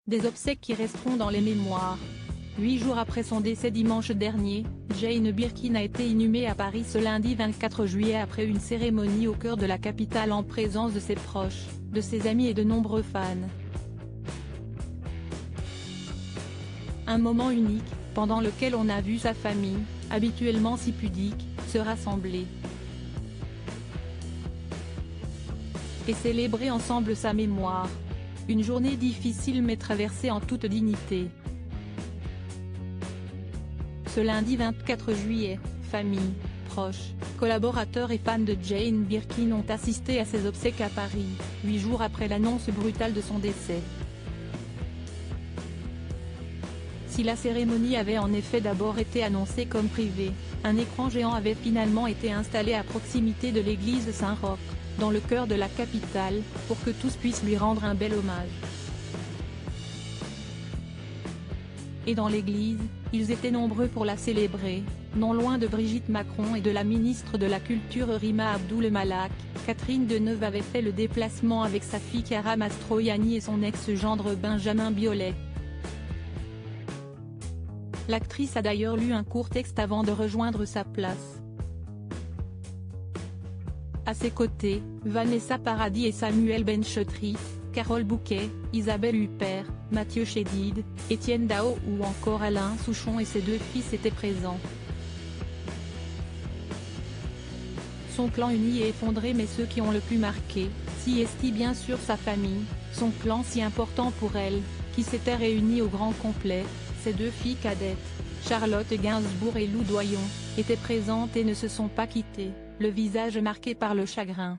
Des obsèques qui resteront dans les mémoires. 8 jours après son décès dimanche dernier, Jane Birkin a été inhumée à Paris ce lundi 24 juillet après une cérémonie au cœur de la capitale en présence de ses proches, de ses amis et de nombreux fans. Un moment unique, pendant lequel on a vu sa famille, habituellement si pudique, se rassembler et célébrer ensemble sa mémoire. Une journée difficile mais traversée en toute dignité. Ce lundi 24 juillet, famille, proches, collaborateurs et fans de Jane Birkin ont assisté à ses obsèques à Paris, 8 jours après l'annonce brutale de son décès. Si la cérémonie avait en effet d'abord été annoncée comme privée, un écran géant avait finalement été installé à proximité de l'église Saint-Roch, dans le cœur de la capitale, pour que tous puissent lui rendre un bel hommage. Et dans l'église, ils étaient nombreux pour la célébrer, non loin de Brigitte Macron et de la ministre de la Culture Rima Abdul Malak. Catherine Deneuve avait fait le déplacement avec sa fille Chiara Mastroianni et son ex-gendre Benjamin Biolay. L'actrice a d'ailleurs lu un court texte avant de rejoindre sa place. À ses côtés, Vanessa Paradis et Samuel Benchetri, Carole Bouquet, Isabelle Huppert, Mathieu Chédid, Étienne Dao ou encore Alain Souchon et ses 2 fils étaient présents. Son clan uni et effondré, mais ceux qui ont le plus marqué, si est bien sûr sa famille, son clan si important pour elle, qui s'était réuni au grand complet. Ses 2 filles cadettes, Charlotte Gainsbourg et Lou Doyon, étaient présentes et ne se sont pas quittées, le visage marqué par le chagrin.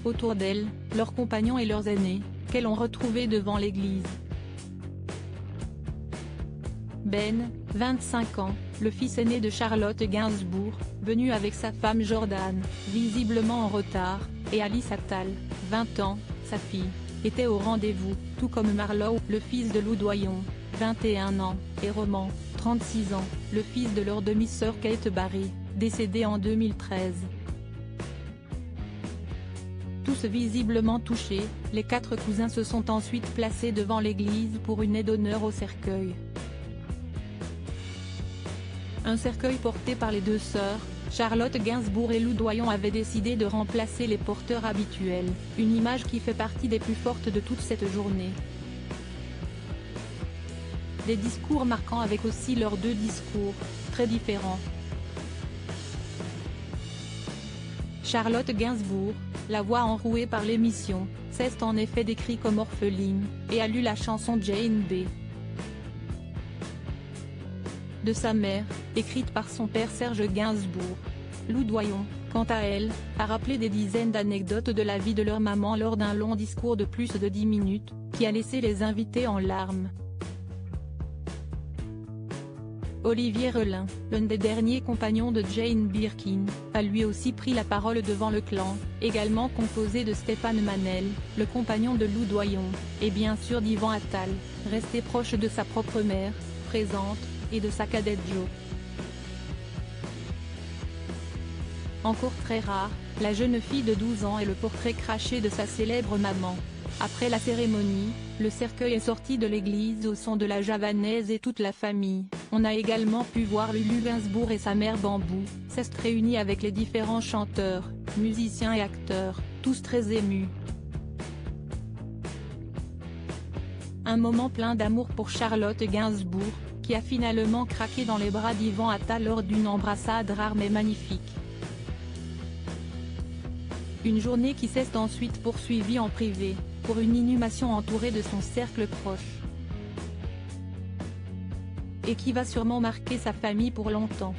Autour d'elles, leurs compagnons et leurs aînés, qu'elles ont retrouvés devant l'église. Ben, 25 ans, le fils aîné de Charlotte Gainsbourg, venu avec sa femme Jordan, visiblement en retard, et Alice Attal, 20 ans, sa fille, était au rendez-vous, tout comme Marlowe, le fils de Lou Doyon, 21 ans, et Roman, 36 ans, le fils de leur demi-sœur Kate Barry, décédée en 2013. Tous visiblement touchés, les 4 cousins se sont ensuite placés devant l'église pour une aide d'honneur au cercueil. Un cercueil porté par les 2 sœurs, Charlotte Gainsbourg et Lou Doyon avaient décidé de remplacer les porteurs habituels, une image qui fait partie des plus fortes de toute cette journée. Des discours marquants avec aussi leurs 2 discours, très différents. Charlotte Gainsbourg, la voix enrouée par l'émission, s'est en effet décrite comme orpheline, et a lu la chanson Jane B. de sa mère, écrite par son père Serge Gainsbourg. Lou Doyon, quant à elle, a rappelé des dizaines d'anecdotes de la vie de leur maman lors d'un long discours de plus de 10 minutes, qui a laissé les invités en larmes. Olivier Relin, l'un des derniers compagnons de Jane Birkin, a lui aussi pris la parole devant le clan, également composé de Stéphane Manel, le compagnon de Lou Doyon, et bien sûr d'Yvan Attal, resté proche de sa propre mère, présente, et de sa cadette Jo. Encore très rare, la jeune fille de 12 ans et le portrait craché de sa célèbre maman. Après la cérémonie, le cercueil est sorti de l'église au son de la javanaise et toute la famille. On a également pu voir Lulu Gainsbourg et sa mère Bambou, s'est réunis avec les différents chanteurs, musiciens et acteurs, tous très émus. Un moment plein d'amour pour Charlotte Gainsbourg, qui a finalement craqué dans les bras d'Yvan Attal lors d'une embrassade rare mais magnifique. Une journée qui s'est ensuite poursuivie en privé, pour une inhumation entourée de son cercle proche. Et qui va sûrement marquer sa famille pour longtemps.